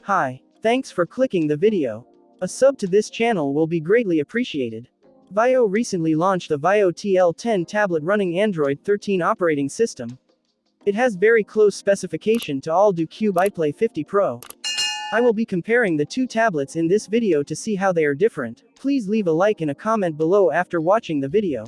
Hi, thanks for clicking the video. A sub to this channel will be greatly appreciated. Vaio recently launched the Vaio TL10 tablet running Android 13 operating system. It has very close specification to Alldocube iPlay 50 Pro. I will be comparing the two tablets in this video to see how they are different. Please leave a like and a comment below after watching the video.